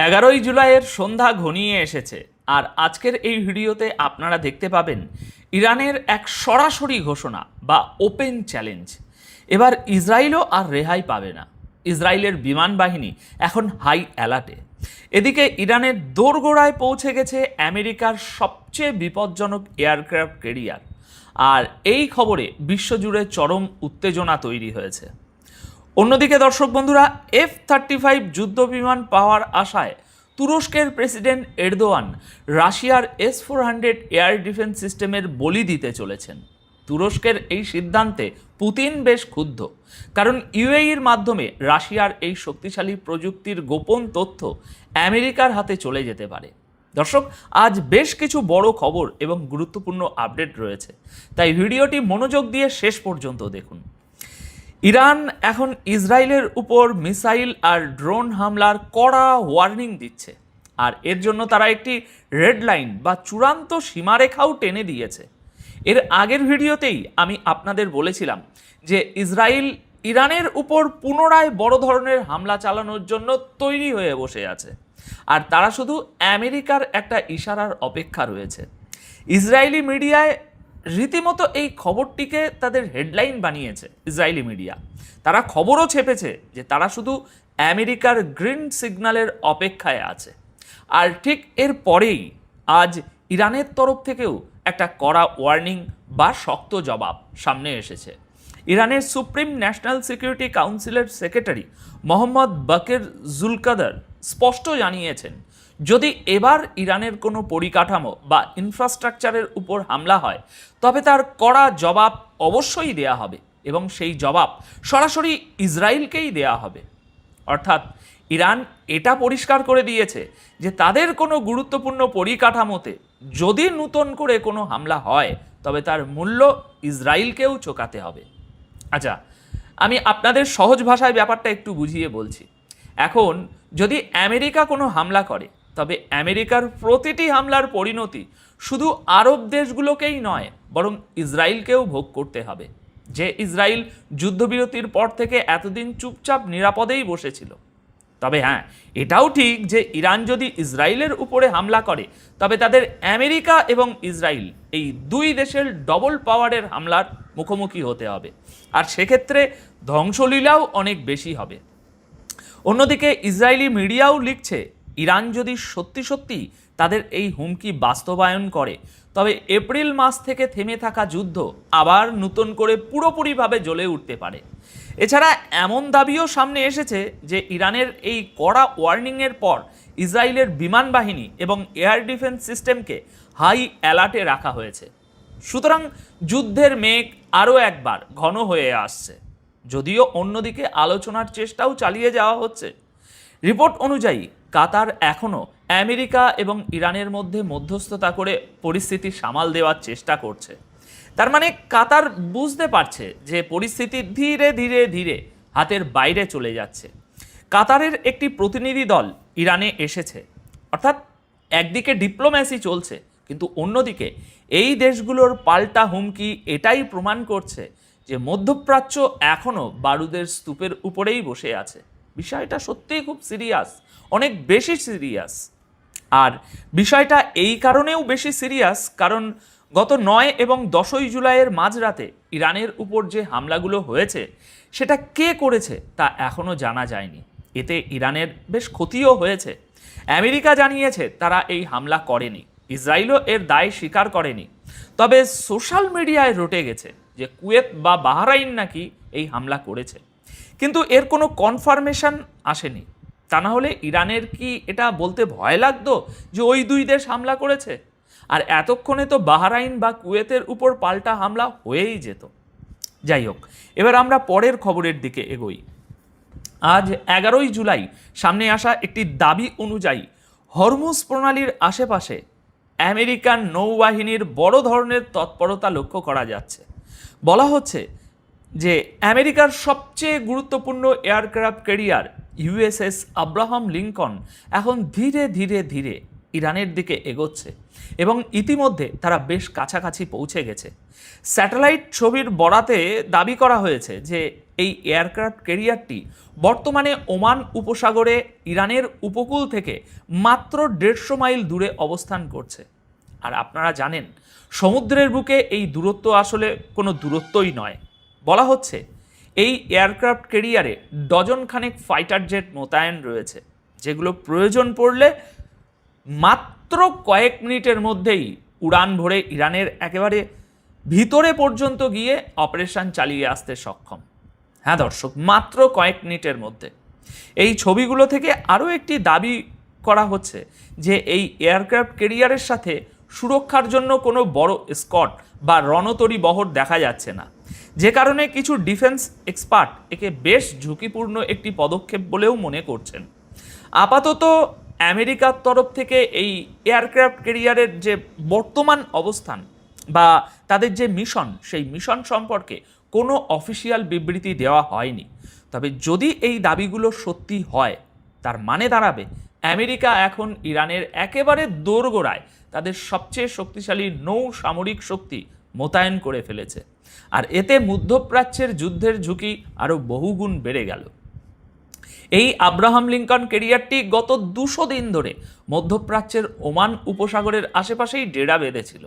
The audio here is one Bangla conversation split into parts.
11ই জুলাইয়ের সন্ধ্যা ঘনিয়ে এসেছে আর আজকের এই ভিডিওতে আপনারা দেখতে পাবেন ইরানের এক সরাসরি ঘোষণা বা ওপেন চ্যালেঞ্জ। এবার ইসরায়েলও আর রেহাই পাবে না। ইসরায়েলের বিমান বাহিনী এখন হাই অ্যালার্টে। এদিকে ইরানের দোরগোড়ায় পৌঁছে গেছে আমেরিকার সবচেয়ে বিপজ্জনক এয়ারক্রাফট ক্যারিয়ার, আর এই খবরে বিশ্বজুড়ে চরম উত্তেজনা তৈরি হয়েছে। অন্যদিকে দর্শক বন্ধুরা, F-35 যুদ্ধ বিমান পাওয়ার আশায় তুরস্কের প্রেসিডেন্ট এরদোয়ান রাশিয়ার S-400 এয়ার ডিফেন্স সিস্টেমের বলি দিতে চলেছেন। তুরস্কের এই সিদ্ধান্তে পুতিন বেশ ক্ষুব্ধ, কারণ ইউএইর মাধ্যমে রাশিয়ার এই শক্তিশালী প্রযুক্তির গোপন তথ্য আমেরিকার হাতে চলে যেতে পারে। দর্শক, আজ বেশ কিছু বড় খবর এবং গুরুত্বপূর্ণ আপডেট রয়েছে, তাই ভিডিওটি মনোযোগ দিয়ে শেষ পর্যন্ত দেখুন। ইরান এখন ইসরায়েলের উপর মিসাইল আর ড্রোন হামলার কড়া ওয়ার্নিং দিচ্ছে, আর এর জন্য তারা একটি রেড লাইন বা চূড়ান্ত সীমারেখাও টেনে দিয়েছে। এর আগের ভিডিওতেই আমি আপনাদের বলেছিলাম যে ইসরায়েল ইরানের উপর পুনরায় বড় ধরনের হামলা চালানোর জন্য তৈরি হয়ে বসে আছে, আর তারা শুধু আমেরিকার একটা ইশারার অপেক্ষা রয়েছে। ইসরায়েলি মিডিয়ায় রীতিমতো এই খবরটিকে তাদের হেডলাইন বানিয়েছে ইসরায়েলি মিডিয়া। তারা খবরও ছেপেছে যে তারা শুধু আমেরিকার গ্রিন সিগন্যালের অপেক্ষায় আছে। আর ঠিক এর পরেই আজ ইরানের তরফ থেকেও একটা কড়া ওয়ার্নিং বা শক্ত জবাব সামনে এসেছে। ইরানের সুপ্রিম ন্যাশনাল সিকিউরিটি কাউন্সিলের সেক্রেটারি মোহাম্মদ বাকের জুলকাদার স্পষ্ট জানিয়েছেন, যদি এবার ইরানের কোনো পরিকাঠামো বা ইনফ্রাস্ট্রাকচারের উপর হামলা হয় তবে তার কড়া জবাব অবশ্যই দেয়া হবে, এবং সেই জবাব সরাসরি ইসরায়েলকেই দেয়া হবে। অর্থাৎ ইরান এটা পরিষ্কার করে দিয়েছে যে তাদের কোনো গুরুত্বপূর্ণ পরিকাঠামোতে যদি নতুন করে কোনো হামলা হয় তবে তার মূল্য ইসরায়েলকেও চোকাতে হবে। আচ্ছা, আমি আপনাদের সহজ ভাষায় ব্যাপারটা একটু বুঝিয়ে বলছি। এখন যদি আমেরিকা কোনো হামলা করে তবে আমেরিকার প্রতিটি হামলার পরিণতি শুধু আরব দেশগুলোকেই নয়, বরং ইসরায়েলকেও ভোগ করতে হবে, যে ইসরায়েল যুদ্ধবিরতির পর থেকে এতদিন চুপচাপ নিরাপদেই বসেছিল। তবে হ্যাঁ, এটাও ঠিক যে ইরান যদি ইসরায়েলের উপরে হামলা করে তবে তাদের আমেরিকা এবং ইসরায়েল এই দুই দেশের ডবল পাওয়ারের হামলার মুখোমুখি হতে হবে, আর সেক্ষেত্রে ধ্বংসলীলাও অনেক বেশি হবে। অন্যদিকে ইসরায়েলি মিডিয়াও লিখছে, ইরান যদি সত্যি সত্যি তাদের এই হুমকি বাস্তবায়ন করে তবে এপ্রিল মাস থেকে থেমে থাকা যুদ্ধ আবার নতুন করে পুরোপুরিভাবে জ্বলে উঠতে পারে। এছাড়া এমন দাবিও সামনে এসেছে যে ইরানের এই কড়া ওয়ার্নিংয়ের পর ইসরায়েলের বিমান বাহিনী এবং এয়ার ডিফেন্স সিস্টেমকে হাই অ্যালার্টে রাখা হয়েছে। সুতরাং যুদ্ধের মেঘ আরও একবার ঘন হয়ে আসছে, যদিও অন্যদিকে আলোচনার চেষ্টাও চালিয়ে যাওয়া হচ্ছে। রিপোর্ট অনুযায়ী কাতার এখনও আমেরিকা এবং ইরানের মধ্যে মধ্যস্থতা করে পরিস্থিতি সামাল দেওয়ার চেষ্টা করছে। তার মানে কাতার বুঝতে পারছে যে পরিস্থিতি ধীরে ধীরে ধীরে হাতের বাইরে চলে যাচ্ছে। কাতারের একটি প্রতিনিধি দল ইরানে এসেছে, অর্থাৎ একদিকে ডিপ্লোম্যাসি চলছে, কিন্তু অন্যদিকে এই দেশগুলোর পাল্টা হুমকি এটাই প্রমাণ করছে যে মধ্যপ্রাচ্য এখনও বারুদের স্তূপের উপরেই বসে আছে। বিষয়টা সত্যিই খুব সিরিয়াস, অনেক বেশি সিরিয়াস। আর বিষয়টা এই কারণেও বেশি সিরিয়াস কারণ গত 9 এবং 10ই জুলাইয়ের মাঝরাতে ইরানের উপর যে হামলাগুলো হয়েছে সেটা কে করেছে তা এখনও জানা যায়নি। এতে ইরানের বেশ ক্ষতিও হয়েছে। আমেরিকা জানিয়েছে তারা এই হামলা করেনি, ইসরায়েলও এর দায় স্বীকার করেনি। তবে সোশ্যাল মিডিয়ায় রটে গেছে যে কুয়েত বা বাহরাইন নাকি এই হামলা করেছে, কিন্তু এর কোনো কনফার্মেশন আসেনি। তা না হলে ইরানের কি এটা বলতে ভয় লাগতো যে ওই দুই দেশ হামলা করেছে? আর এতক্ষণে তো বাহরাইন বা কুয়েতের উপর পাল্টা হামলা হয়েই যেত। যাই হোক, এবার আমরা পরের খবরের দিকে এগোই। আজ 11ই জুলাই সামনে আসা একটি দাবি অনুযায়ী হরমুজ প্রণালীর আশেপাশে আমেরিকান নৌবাহিনীর বড় ধরনের তৎপরতা লক্ষ্য করা যাচ্ছে। বলা হচ্ছে যে আমেরিকার সবচেয়ে গুরুত্বপূর্ণ aircraft carrier USS Abraham Lincoln এখন ধীরে ধীরে ধীরে ইরানের দিকে এগোচ্ছে এবং ইতিমধ্যে তারা বেশ কাছাকাছি পৌঁছে গেছে। স্যাটেলাইট ছবির বরাতে দাবি করা হয়েছে যে এই এয়ারক্রাফট ক্যারিয়ারটি বর্তমানে ওমান উপসাগরে ইরানের উপকূল থেকে মাত্র 150 মাইল দূরে অবস্থান করছে। আর আপনারা জানেন সমুদ্রের বুকে এই দূরত্ব আসলে কোনো দূরত্বই নয়। বলা হচ্ছে এই এয়ারক্রাফট ক্যারিয়ারে ডজনখানেক ফাইটার জেট মোতায়েন রয়েছে, যেগুলো প্রয়োজন পড়লে মাত্র কয়েক মিনিটের মধ্যেই উড়ান ভরে ইরানের একেবারে ভিতরে পর্যন্ত গিয়ে অপারেশন চালিয়ে আসতে সক্ষম। হ্যাঁ দর্শক, মাত্র কয়েক মিনিটের মধ্যে। এই ছবিগুলো থেকে আরও একটি দাবি করা হচ্ছে যে এই এয়ারক্রাফট ক্যারিয়ারের সাথে সুরক্ষার জন্য কোনো বড় স্কট বা রণতরী বহর দেখা যাচ্ছে না, যে কারণে কিছু ডিফেন্স এক্সপার্ট একে বেশ ঝুঁকিপূর্ণ একটি পদক্ষেপ বলেও মনে করছেন। আপাতত আমেরিকার তরফ থেকে এই এয়ারক্রাফট ক্যারিয়ারের যে বর্তমান অবস্থান বা তাদের যে মিশন, সেই মিশন সম্পর্কে কোনো অফিসিয়াল বিবৃতি দেওয়া হয়নি। তবে যদি এই দাবিগুলো সত্যি হয়, তার মানে দাঁড়াবে আমেরিকা এখন ইরানের একেবারে দোরগোড়ায় তাদের সবচেয়ে শক্তিশালী নৌ সামরিক শক্তি মোতায়েন করে ফেলেছে। আর এতে মধ্যপ্রাচ্যের যুদ্ধের ঝুঁকি আরও বহুগুণ বেড়ে গেল। এই আব্রাহাম লিঙ্কন ক্যারিয়ারটি গত 200 দিন ধরে মধ্যপ্রাচ্যের ওমান উপসাগরের আশেপাশেই ডেরা বেঁধেছিল,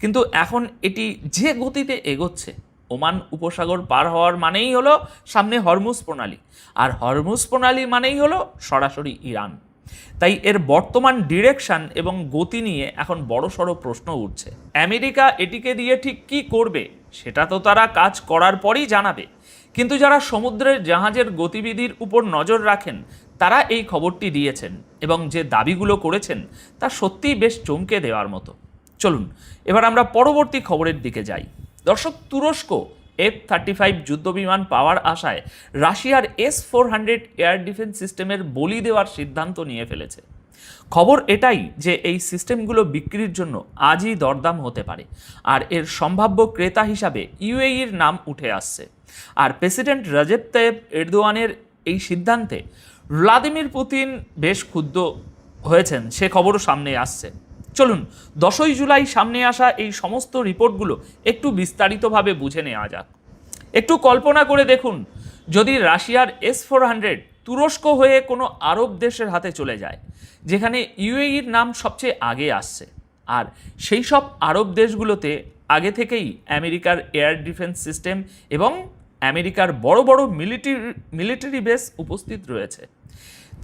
কিন্তু এখন এটি যে গতিতে এগোচ্ছে, ওমান উপসাগর পার হওয়ার মানেই হলো সামনে হরমুজ প্রণালী, আর হরমুজ প্রণালী মানেই হলো সরাসরি ইরান। তাই এর বর্তমান ডিরেকশন এবং গতি নিয়ে এখন বড়সড় প্রশ্ন উঠছে। আমেরিকা এটিকে দিয়ে ঠিক কী করবে সেটা তো তারা কাজ করার পরই জানাবে, কিন্তু যারা সমুদ্রের জাহাজের গতিবিধির উপর নজর রাখেন তারা এই খবরটি দিয়েছেন এবং যে দাবিগুলো করেছেন তা সত্যিই বেশ চমকে দেওয়ার মতো। চলুন এবার আমরা পরবর্তী খবরের দিকে যাই। দর্শক, তুরস্ক F-35 যুদ্ধবিমান পাওয়ার আশায় রাশিয়ার S-400 এয়ার ডিফেন্স সিস্টেমের বলি দেওয়ার সিদ্ধান্ত নিয়ে ফেলেছে। খবর এটাই যে এই সিস্টেমগুলো বিক্রির জন্য আজই দরদাম হতে পারে, আর এর সম্ভাব্য ক্রেতা হিসাবে ইউএইর নাম উঠে আসছে। আর প্রেসিডেন্ট রজেপ তাইয়েপ এরদোয়ানের এই সিদ্ধান্তে ভ্লাদিমির পুতিন বেশ ক্ষুব্ধ হয়েছেন, সে খবরও সামনে আসছে। চলুন 10ই জুলাই সামনে আসা এই সমস্ত রিপোর্টগুলো একটু বিস্তারিতভাবে বুঝে নেওয়া যাক। একটু কল্পনা করে দেখুন, যদি রাশিয়ার S-400 তুরস্ক হয়ে কোনো আরব দেশের হাতে চলে যায়, যেখানে ইউএইর নাম সবচেয়ে আগে আসছে, আর সেই সব আরব দেশগুলোতে আগে থেকেই আমেরিকার এয়ার ডিফেন্স সিস্টেম এবং আমেরিকার বড় বড় মিলিটারি বেস উপস্থিত রয়েছে,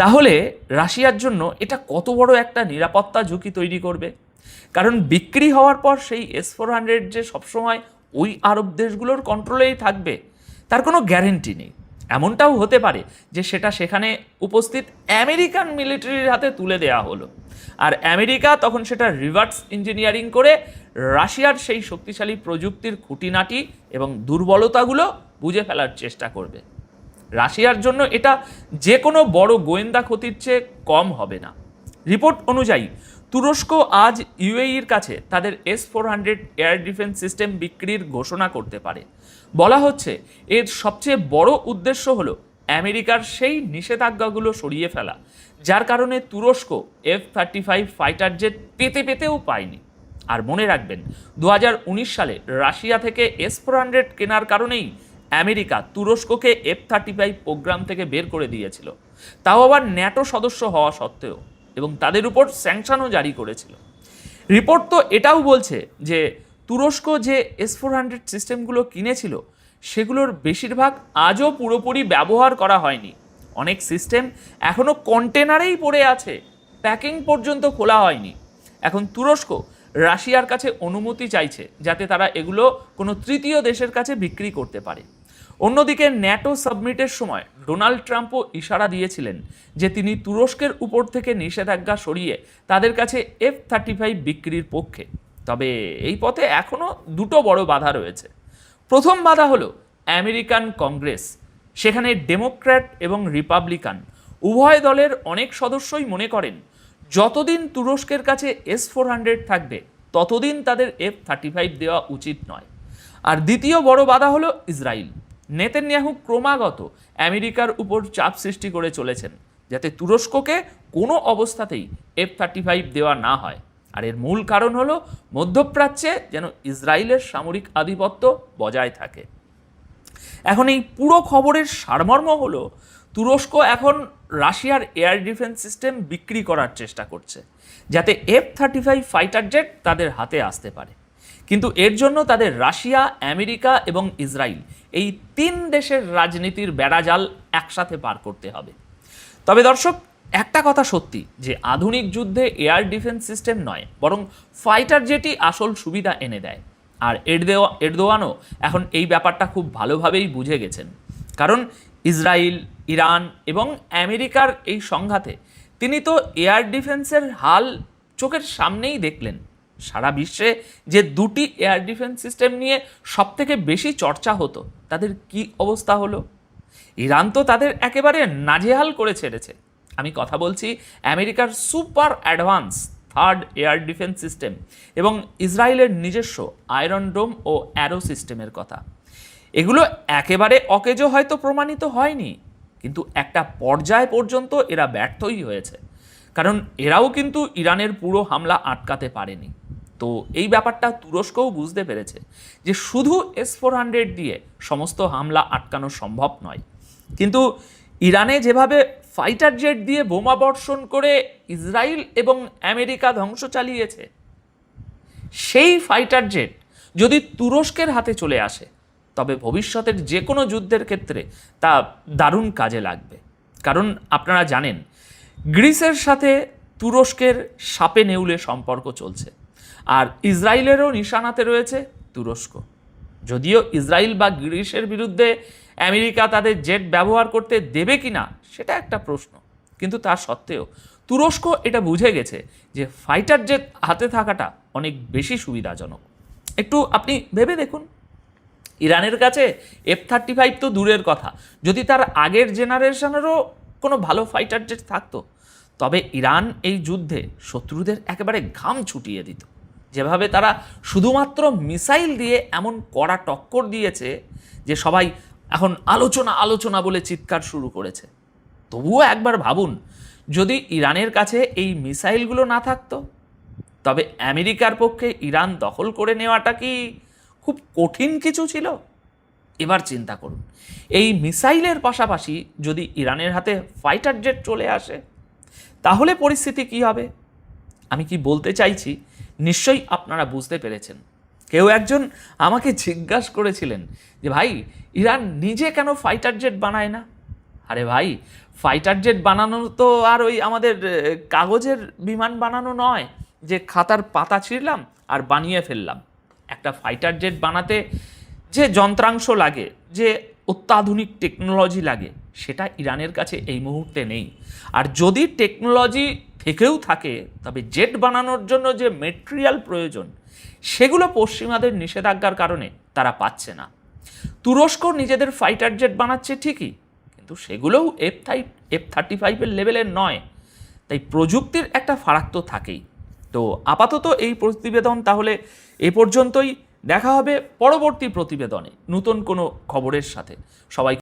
তাহলে রাশিয়ার জন্য এটা কত বড় একটা নিরাপত্তা ঝুঁকি তৈরি করবে। কারণ বিক্রি হওয়ার পর সেই S-400 যে সবসময় ওই আরব দেশগুলোর কন্ট্রোলেই থাকবে তার কোনো গ্যারেন্টি নেই। এমনটাও হতে পারে যে সেটা সেখানে উপস্থিত আমেরিকান মিলিটারির হাতে তুলে দেওয়া হলো, আর আমেরিকা তখন সেটা রিভার্স ইঞ্জিনিয়ারিং করে রাশিয়ার সেই শক্তিশালী প্রযুক্তির খুঁটিনাটি এবং দুর্বলতাগুলো বুঝে ফেলার চেষ্টা করবে। রাশিয়ার জন্য এটা যে কোনো বড় গোয়েন্দা ক্ষতির চেয়ে কম হবে না। রিপোর্ট অনুযায়ী তুরস্ক আজ ইউএইর কাছে তাদের S-400 এয়ার ডিফেন্স সিস্টেম বিক্রির ঘোষণা করতে পারে। বলা হচ্ছে এর সবচেয়ে বড় উদ্দেশ্য হলো আমেরিকার সেই নিষেধাজ্ঞাগুলো সরিয়ে ফেলা, যার কারণে তুরস্ক F-35 ফাইটার জেট পেতেও পায়নি। আর মনে রাখবেন 2019 সালে রাশিয়া থেকে S-400 কেনার কারণেই আমেরিকা তুরস্ককে F-35 প্রোগ্রাম থেকে বের করে দিয়েছিল, তাও আবার ন্যাটো সদস্য হওয়া সত্ত্বেও, এবং তাদের উপর স্যাংশনও জারি করেছিল। রিপোর্ট তো এটাও বলছে যে তুরস্ক যে S-400 সিস্টেমগুলো কিনেছিল সেগুলোর বেশিরভাগ আজও পুরোপুরি ব্যবহার করা হয়নি। অনেক সিস্টেম এখনও কন্টেনারেই পড়ে আছে, প্যাকিং পর্যন্ত খোলা হয়নি। এখন তুরস্ক রাশিয়ার কাছে অনুমতি চাইছে যাতে তারা এগুলো কোনো তৃতীয় দেশের কাছে বিক্রি করতে পারে। অন্যদিকে ন্যাটো সাবমিটের সময় ডোনাল্ড ট্রাম্পও ইশারা দিয়েছিলেন যে তিনি তুরস্কের উপর থেকে নিষেধাজ্ঞা সরিয়ে তাদের কাছে F-35 বিক্রির পক্ষে। তবে এই পথে এখনও দুটো বড় বাধা রয়েছে। প্রথম বাধা হলো আমেরিকান কংগ্রেস। সেখানে ডেমোক্র্যাট এবং রিপাবলিকান উভয় দলের অনেক সদস্যই মনে করেন যতদিন তুরস্কের কাছে S-400 থাকবে ততদিন তাদের F-35 দেওয়া উচিত নয়। আর দ্বিতীয় বড় বাধা হলো ইসরায়েল। নেতানিয়াহু ক্রমাগত আমেরিকার উপর চাপ সৃষ্টি করে চলেছেন যাতে তুরস্ককে কোনো অবস্থাতেই F-35 দেওয়া না হয়। আর এর মূল কারণ হলো মধ্যপ্রাচ্যে যেন ইসরায়েলের সামরিক আধিপত্য বজায় থাকে। এখন এই পুরো খবরের সারমর্ম হলো তুরস্ক এখন রাশিয়ার এয়ার ডিফেন্স সিস্টেম বিক্রি করার চেষ্টা করছে, যাতে F-35 ফাইটার জেট তাদের হাতে আসতে পারে। কিন্তু এর জন্য তাদের রাশিয়া, আমেরিকা এবং ইসরায়েল এই 3 দেশের রাজনীতির বেড়াজাল একসাথে পার করতে হবে। তবে দর্শক, একটা কথা সত্যি যে আধুনিক যুদ্ধে এয়ার ডিফেন্স সিস্টেম নয়, বরং ফাইটার জেটই আসল সুবিধা এনে দেয়। আর এরদোয়ানও এখন এই ব্যাপারটা খুব ভালোভাবেই বুঝে গেছেন, কারণ ইসরায়েল, ইরান এবং আমেরিকার এই সংঘাতে তিনি তো এয়ার ডিফেন্সের হাল চোখের সামনেই দেখলেন। সারা বিশ্বে যে 2টি এয়ার ডিফেন্স সিস্টেম নিয়ে সবথেকে বেশি চর্চা হতো, তাদের কি অবস্থা হলো? ইরান তো তাদের একেবারে নাজেহাল করে ছেড়েছে। আমি কথা বলছি আমেরিকার super advance 3rd air defence system এবং ইসরায়েলের নিজস্ব আয়রন ডোম ও অ্যারো সিস্টেমের কথা। এগুলো একেবারে অকেজো হয়তো প্রমাণিত হয়নি, কিন্তু একটা পর্যায় পর্যন্ত এরা ব্যর্থই হয়েছে, কারণ এরাও কিন্তু ইরানের পুরো হামলা আটকাতে পারেনি। তো এই ব্যাপারটা তুরস্কও বুঝতে পেরেছে যে শুধু S-400 দিয়ে সমস্ত হামলা আটকানো সম্ভব নয়। কিন্তু ইরানে যেভাবে ফাইটার জেট দিয়ে বোমা বর্ষণ করে ইসরায়েল এবং আমেরিকা ধ্বংস চালিয়েছে, সেই ফাইটার জেট যদি তুরস্কের হাতে চলে আসে, তবে ভবিষ্যতের যে কোনো যুদ্ধের ক্ষেত্রে তা দারুণ কাজে লাগবে। কারণ আপনারা জানেন, গ্রিসের সাথে তুরস্কের সাপে নেউলে সম্পর্ক চলছে, আর ইসরায়েলেরও নিশানাতে রয়েছে তুরস্ক। যদিও ইসরায়েল বা গ্রিসের বিরুদ্ধে আমেরিকা তাদের জেট ব্যবহার করতে দেবে কিনা সেটা একটা প্রশ্ন, কিন্তু তা সত্ত্বেও তুরস্ক এটা বুঝে গেছে যে ফাইটার জেট হাতে থাকাটা অনেক বেশি সুবিধাজনক। একটু আপনি ভেবে দেখুন, ইরানের কাছে F-35 তো দূরের কথা, যদি তার আগের জেনারেশনেরও কোনো ভালো ফাইটার জেট থাকতো, তবে ইরান এই যুদ্ধে শত্রুদের একেবারে ঘাম ছুটিয়ে দিত। যেভাবে তারা শুধুমাত্র মিসাইল দিয়ে এমন কড়া টক্কর দিয়েছে যে সবাই এখন আলোচনা আলোচনা বলে চিৎকার শুরু করেছে। তবুও একবার ভাবুন, যদি ইরানের কাছে এই মিসাইলগুলো না থাকতো, তবে আমেরিকার পক্ষে ইরান দখল করে নেওয়াটা কি খুব কঠিন কিছু ছিল? এবার চিন্তা করুন, এই মিসাইলের পাশাপাশি যদি ইরানের হাতে ফাইটার জেট চলে আসে, তাহলে পরিস্থিতি কি হবে? আমি কি বলতে চাইছি নিশ্চয়ই আপনারা বুঝতে পেরেছেন। কেউ একজন আমাকে জিজ্ঞাসা করেছিলেন যে ভাই, ইরান নিজে কেন ফাইটার জেট বানায় না? আরে ভাই, ফাইটার জেট বানানো তো আর ওই আমাদের কাগজের বিমান বানানো নয় যে খাতার পাতা ছিঁড়লাম আর বানিয়ে ফেললাম। একটা ফাইটার জেট বানাতে যে যন্ত্রাংশ লাগে, যে অত্যাধুনিক টেকনোলজি লাগে, সেটা ইরানের কাছে এই মুহূর্তে নেই। আর যদি টেকনোলজি থেকেও থাকে, তবে জেট বানানোর জন্য যে মেটেরিয়াল প্রয়োজন, সেগুলো পশ্চিমাদের নিষেধাজ্ঞার কারণে তারা পাচ্ছে না। তুরস্ক নিজেদের ফাইটার জেট বানাচ্ছে ঠিকই, কিন্তু সেগুলোও F-35 লেভেলের নয়। তাই প্রযুক্তির একটা ফারাক তো থাকেই। তো আপাতত এই প্রতিবেদন তাহলে এ পর্যন্তই। দেখা হবে পরবর্তী প্রতিবেদনে নতুন কোনো খবরের সাথে। সবাই